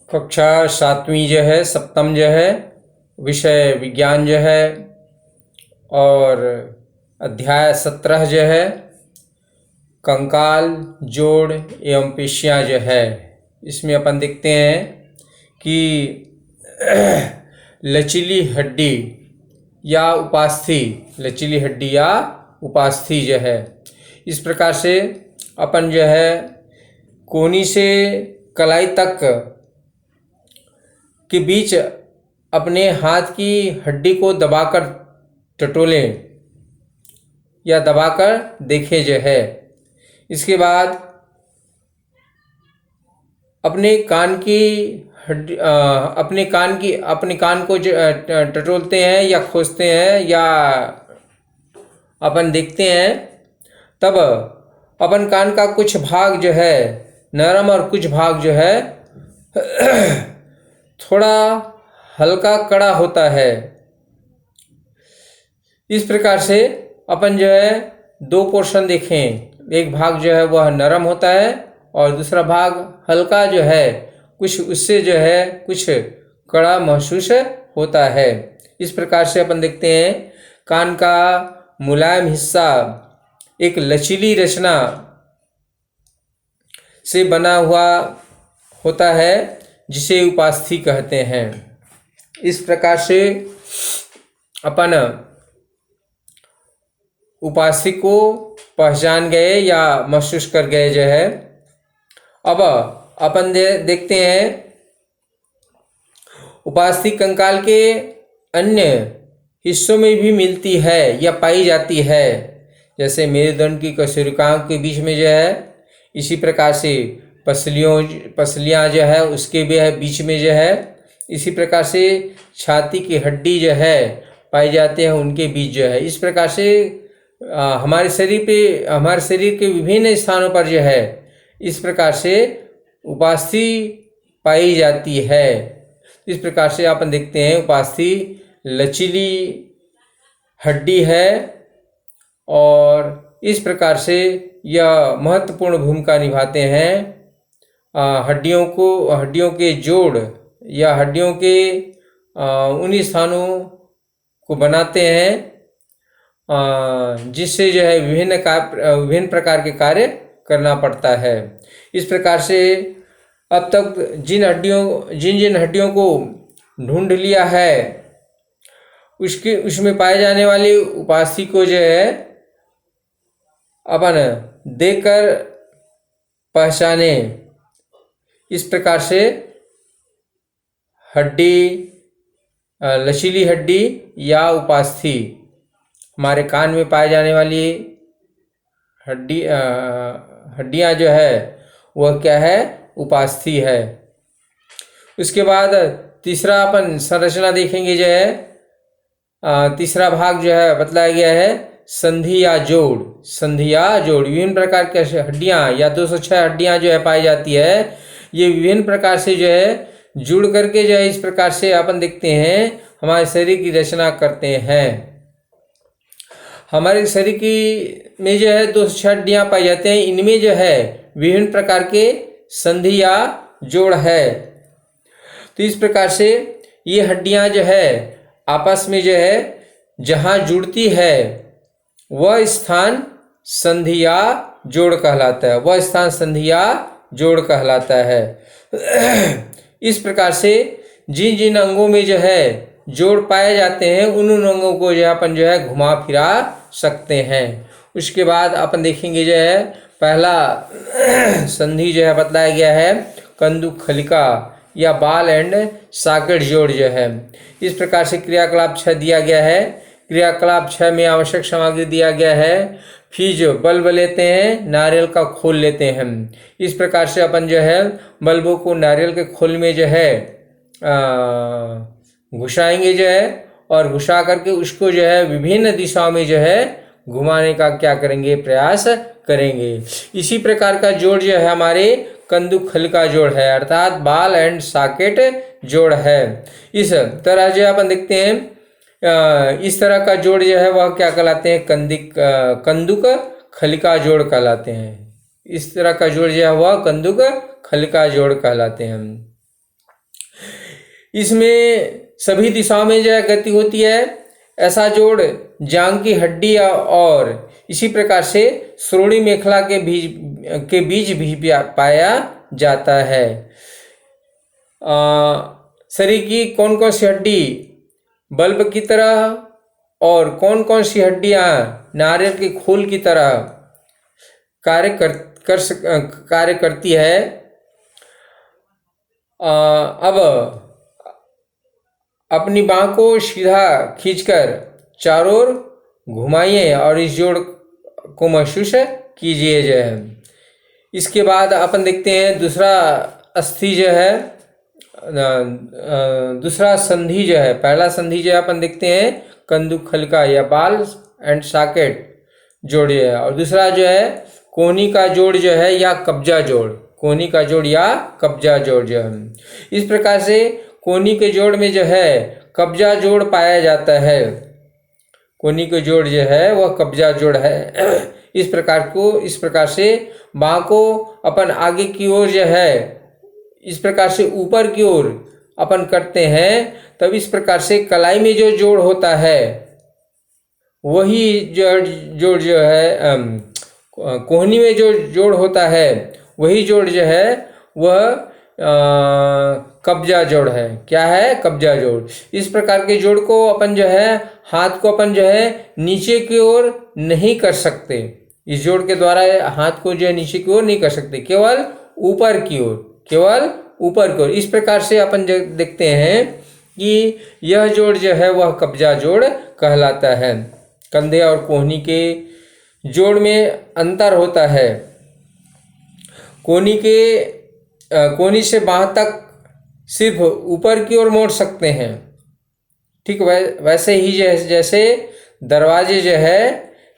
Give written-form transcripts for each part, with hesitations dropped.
कक्षा सातवीं जो है, सप्तम जो है, विषय विज्ञान जो है, और अध्याय 17 जो है, कंकाल, जोड़ एवं पेशियाँ जो है। इसमें अपन देखते हैं कि लचीली हड्डी या उपास्थि, लचीली हड्डी या उपास्थि जो है, इस प्रकार से अपन जो है कोहनी से कलाई तक के बीच अपने हाथ की हड्डी को दबाकर टटोलें या दबाकर देखें जो है। इसके बाद अपने कान की हड्डी, अपने कान को टटोलते हैं या खोसते हैं या अपन देखते हैं, तब अपन कान का कुछ भाग जो है नरम और कुछ भाग जो है थोड़ा हल्का कड़ा होता है। इस प्रकार से अपन जो है दो पोर्शन देखें, एक भाग जो है वह नरम होता है और दूसरा भाग हल्का जो है कुछ उससे जो है कुछ कड़ा महसूस होता है। इस प्रकार से अपन देखते हैं कान का मुलायम हिस्सा एक लचीली रचना से बना हुआ होता है जिसे उपास्थि कहते हैं। इस प्रकार से अपन उपास्थि को पहचान गए या महसूस कर गए जो है। अब अपन देखते हैं उपास्थि कंकाल के अन्य हिस्सों में भी मिलती है या पाई जाती है, जैसे मेरुदंड की कशेरुकाओं के बीच में जो है, इसी प्रकार से पसलियाँ जो है उसके भी है बीच में जो है, इसी प्रकार से छाती की हड्डी जो है पाई जाते हैं उनके बीच जो है। इस प्रकार से हमारे शरीर के विभिन्न स्थानों पर जो है इस प्रकार से उपास्थि पाई जाती है। इस प्रकार से अपन देखते हैं उपास्थि लचीली हड्डी है और इस प्रकार से यह महत्वपूर्ण भूमिका निभाते हैं हड्डियों के जोड़ या हड्डियों के उन्हीं स्थानों को बनाते हैं जिससे जो है विभिन्न प्रकार के कार्य करना पड़ता है। इस प्रकार से अब तक जिन हड्डियों को ढूंढ लिया है उसमें पाए जाने वाली उपास्थि को जो है अपन देखकर पहचाने। इस प्रकार से हड्डी, लचीली हड्डी या उपास्थि, हमारे कान में पाए जाने वाली हड्डियाँ जो है वह क्या है, उपास्थि है। उसके बाद तीसरा अपन संरचना देखेंगे जो है, तीसरा भाग जो है बतलाया गया है संधि या जोड़। संधि या जोड़ विभिन्न प्रकार की हड्डियाँ या 206 हड्डियाँ जो है पाई जाती है, ये विभिन्न प्रकार से जो है जुड़ करके जो है इस प्रकार से अपन देखते हैं हमारे शरीर की रचना करते हैं। हमारे शरीर की में जो है 206 हड्डियाँ पाई जाते हैं, इनमें जो है विभिन्न प्रकार के संधि या जोड़ है। तो इस प्रकार से ये हड्डियाँ जो है आपस में जो है जहाँ जुड़ती है वह स्थान संधि या जोड़ कहलाता है, वह स्थान संधि या जोड़ कहलाता है। इस प्रकार से जिन जिन अंगों में जो है जोड़ पाए जाते हैं उन अंगों को जो अपन जो है घुमा फिरा सकते हैं। उसके बाद अपन देखेंगे जो है पहला संधि जो है बतलाया गया है कंदुक खलिका या बाल एंड सॉकेट जोड़ जो है। इस प्रकार से क्रियाकलाप 6 दिया गया है। क्रियाकलाप 6 में आवश्यक सामग्री दिया गया है। फीज बल्ब लेते हैं, नारियल का खोल लेते हैं। इस प्रकार से अपन जो है बल्बों को नारियल के खोल में जो है घुसाएंगे जो है और घुसा करके उसको जो है विभिन्न दिशाओं में जो है घुमाने का क्या करेंगे, प्रयास करेंगे। इसी प्रकार का जोड़ जो है हमारे कंदुक खलिका जोड़ है, अर्थात बाल एंड सॉकेट जोड़ है। इस तरह जो अपन देखते हैं इस तरह का जोड़ जो है वह क्या कहलाते हैं, कंदुक खलिका जोड़ कहलाते हैं। इस तरह का जोड़ जो है वह कंदुक खलिका जोड़ कहलाते हैं। इसमें सभी दिशाओं में जो है गति होती है। ऐसा जोड़ जांघ की हड्डी और इसी प्रकार से श्रोणि मेखला के बीच भी पाया जाता है। शरीर की कौन कौन सी हड्डी बल्ब की तरह और कौन कौन सी हड्डियां नारियल के खोल की तरह कार्य करती है। अब अपनी बांह को सीधा खींचकर चारों ओर घुमाइए और इस जोड़ को महसूस कीजिए जो है। इसके बाद अपन देखते हैं दूसरा अस्थि जो है, दूसरा संधि जो है। पहला संधि जो है अपन देखते हैं कंदुक हल्का या बाल एंड सॉकेट जोड़ है, और दूसरा जो है कोहनी का जोड़ जो है या कब्जा जोड़, कोहनी का जोड़ या कब्जा जोड़ जो है। इस प्रकार से कोहनी के जोड़ में जो है कब्जा जोड़ पाया जाता है। कोहनी के जोड़ जो है वह कब्जा जोड़ है। इस प्रकार से बाँह को अपन आगे की ओर जो है इस प्रकार से ऊपर की ओर अपन करते हैं, तब इस प्रकार से कलाई में जो जोड़ होता है वही जोड़ जो है कोहनी में जो जोड़ होता है वही जोड़ जो है वह कब्जा जोड़ है। क्या है? कब्जा जोड़। इस प्रकार के जोड़ को अपन जो है हाथ को अपन जो है नीचे की ओर नहीं कर सकते। इस जोड़ के द्वारा हाथ को जो है नीचे की ओर नहीं कर सकते, केवल ऊपर की ओर, केवल ऊपर की ओर। इस प्रकार से अपन जो देखते हैं कि यह जोड़ जो है वह कब्जा जोड़ कहलाता है। कंधे और कोहनी के जोड़ में अंतर होता है। कोहनी से बाँह तक सिर्फ ऊपर की ओर मोड़ सकते हैं। ठीक वैसे ही जैसे दरवाजे जो है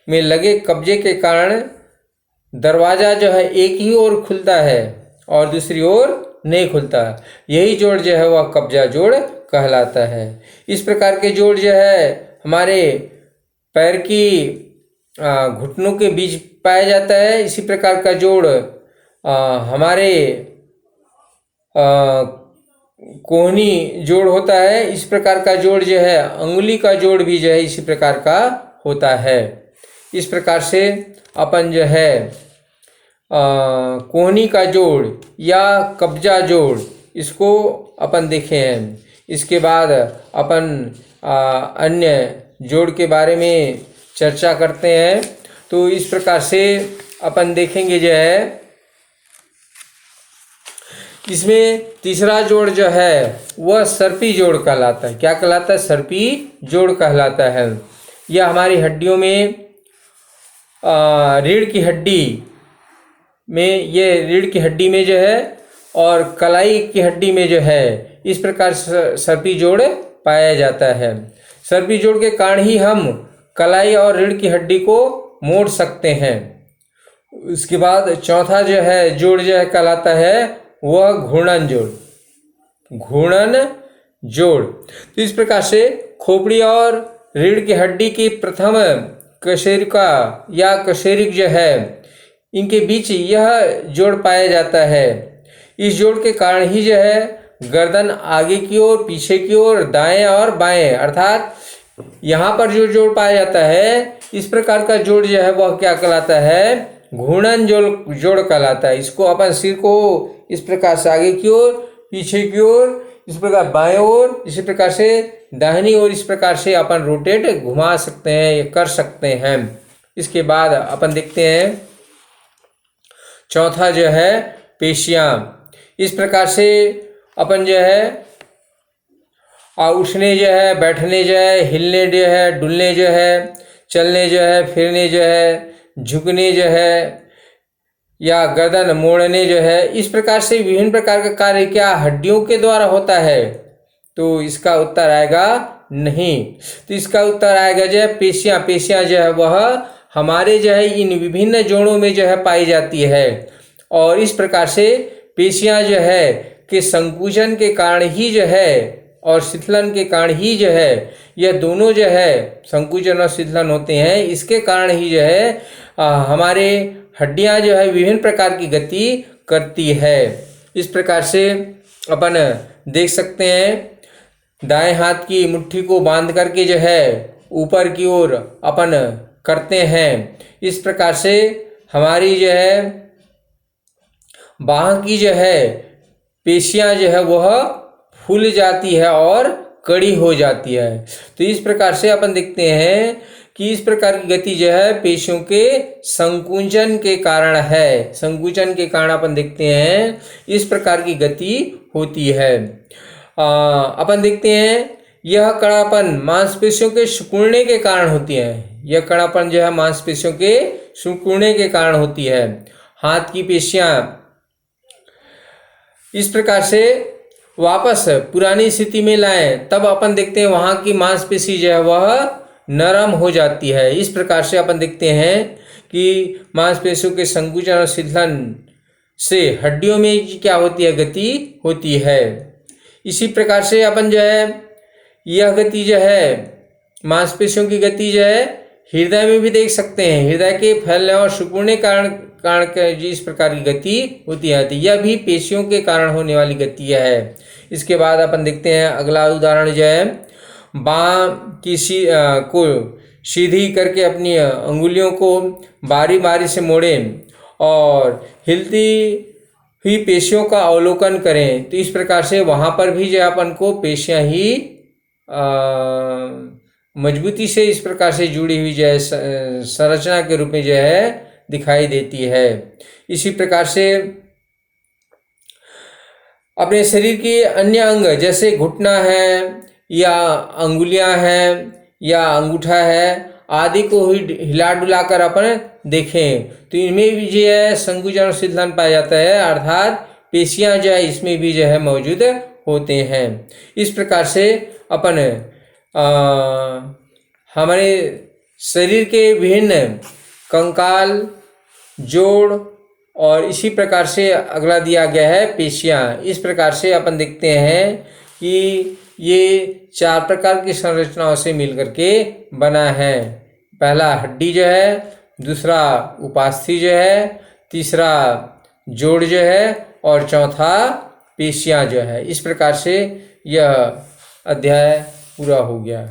में लगे कब्जे के कारण दरवाजा जो है एक ही ओर खुलता है और दूसरी ओर नहीं खुलता। यही जोड़ जो है वह कब्जा जोड़ कहलाता है। इस प्रकार के जोड़ जो है हमारे पैर की घुटनों के बीच पाया जाता है। इसी प्रकार का जोड़ हमारे कोहनी जोड़ होता है। इस प्रकार का जोड़ जो है अंगुली का जोड़ भी जो है इसी प्रकार का होता है। इस प्रकार से अपन जो है कोहनी का जोड़ या कब्जा जोड़ इसको अपन देखे हैं। इसके बाद अपन अन्य जोड़ के बारे में चर्चा करते हैं। तो इस प्रकार से अपन देखेंगे जो है इसमें तीसरा जोड़ जो है वह सर्पी जोड़ कहलाता है। क्या कहलाता है? सर्पी जोड़ कहलाता है। यह हमारी हड्डियों में रीढ़ की हड्डी में, ये रीढ़ की हड्डी में जो है और कलाई की हड्डी में जो है इस प्रकार सर्पी जोड़ पाया जाता है। सर्पी जोड़ के कारण ही हम कलाई और रीढ़ की हड्डी को मोड़ सकते हैं। उसके बाद चौथा जो है जोड़ जो है कहलाता है वह घूर्णन जोड़, घूर्णन जोड़। तो इस प्रकार से खोपड़ी और रीढ़ की हड्डी की प्रथम कशेरुका या कशेरुक जो है इनके बीच यह जोड़ पाया जाता है। इस जोड़ के कारण ही जो है गर्दन आगे की ओर, पीछे की ओर, दाएं और बाएं, अर्थात यहाँ पर जो जोड़ पाया जाता है इस प्रकार का जोड़ जो है वह क्या कहलाता है? घूर्णन जोड़ कहलाता है। इसको अपन सिर को इस प्रकार से आगे की ओर, पीछे की ओर, इस प्रकार बाएं ओर, इसी प्रकार से दाहिनी ओर, इस प्रकार से अपन रोटेट घुमा सकते हैं या कर सकते हैं। इसके बाद अपन देखते हैं चौथा जो है पेशियां। इस प्रकार से अपन जो है उठने जो है, बैठने जो है, हिलने जो है, डुलने जो है, चलने जो है, फिरने जो है, झुकने जो है या गर्दन मोड़ने जो है, इस प्रकार से विभिन्न प्रकार का कार्य क्या हड्डियों के द्वारा होता है? तो इसका उत्तर आएगा नहीं। तो इसका उत्तर आएगा जो है पेशियां। पेशियां जो है वह हमारे जो है इन विभिन्न जोड़ों में जो है पाई जाती है, और इस प्रकार से पेशियां जो है कि संकुचन के कारण ही जो है और शीतलन के कारण ही जो है यह दोनों जो है संकुचन और शीतलन होते हैं। इसके कारण ही जो है हमारे हड्डियां जो है विभिन्न प्रकार की गति करती है। इस प्रकार से अपन देख सकते हैं दाएं हाथ की मुट्ठी को बांध करके जो है ऊपर की ओर अपन करते हैं। इस प्रकार से हमारी जो है बाह की जो है पेशियां जो है वह फूल जाती है और कड़ी हो जाती है। तो इस प्रकार से अपन देखते हैं कि इस प्रकार की गति जो है पेशियों के संकुचन के कारण है। संकुचन के कारण अपन देखते हैं इस प्रकार की गति होती है। अपन देखते हैं यह कड़ापन मांसपेशियों के सिकुड़ने के कारण होती है। यह कड़ापन जो है मांसपेशियों के सिकुड़ने के कारण होती है। हाथ की पेशियां इस प्रकार से वापस पुरानी स्थिति में लाएं, तब अपन देखते हैं वहां की मांसपेशी जो है वह नरम हो जाती है। इस प्रकार से अपन देखते हैं कि मांसपेशियों के संकुचन और शिथिलन से हड्डियों में क्या होती है, गति होती है। इसी प्रकार से अपन जो है यह गति जो है मांसपेशियों की गति जो है हृदय में भी देख सकते हैं। हृदय के फैलने और सिकुड़ने कारण इस प्रकार की गति होती है। तो यह भी पेशियों के कारण होने वाली गति है। इसके बाद अपन देखते हैं अगला उदाहरण जो है बाँ की को सीधी करके अपनी अंगुलियों को बारी बारी से मोड़ें और हिलती हुई पेशियों का अवलोकन करें। तो इस प्रकार से वहाँ पर भी जो अपन को पेशियाँ ही मजबूती से इस प्रकार से जुड़ी हुई जो है संरचना के रूप में जो है दिखाई देती है। इसी प्रकार से अपने शरीर के अन्य अंग जैसे घुटना है या अंगुलियां हैं या अंगूठा है आदि को हिला डुला कर अपन देखें तो इनमें भी जो है संकुचन और शिथिलन पाया जाता है, अर्थात पेशियां जो है इसमें भी जो है मौजूद होते हैं। इस प्रकार से अपन हमारे शरीर के विभिन्न कंकाल, जोड़ और इसी प्रकार से अगला दिया गया है पेशियां। इस प्रकार से अपन देखते हैं कि ये 4 प्रकार की संरचनाओं से मिलकर के बना है। पहला हड्डी जो है, दूसरा उपास्थि जो है, तीसरा जोड़ जो है और चौथा पेशियां जो है। इस प्रकार से यह अध्याय पूरा हो गया।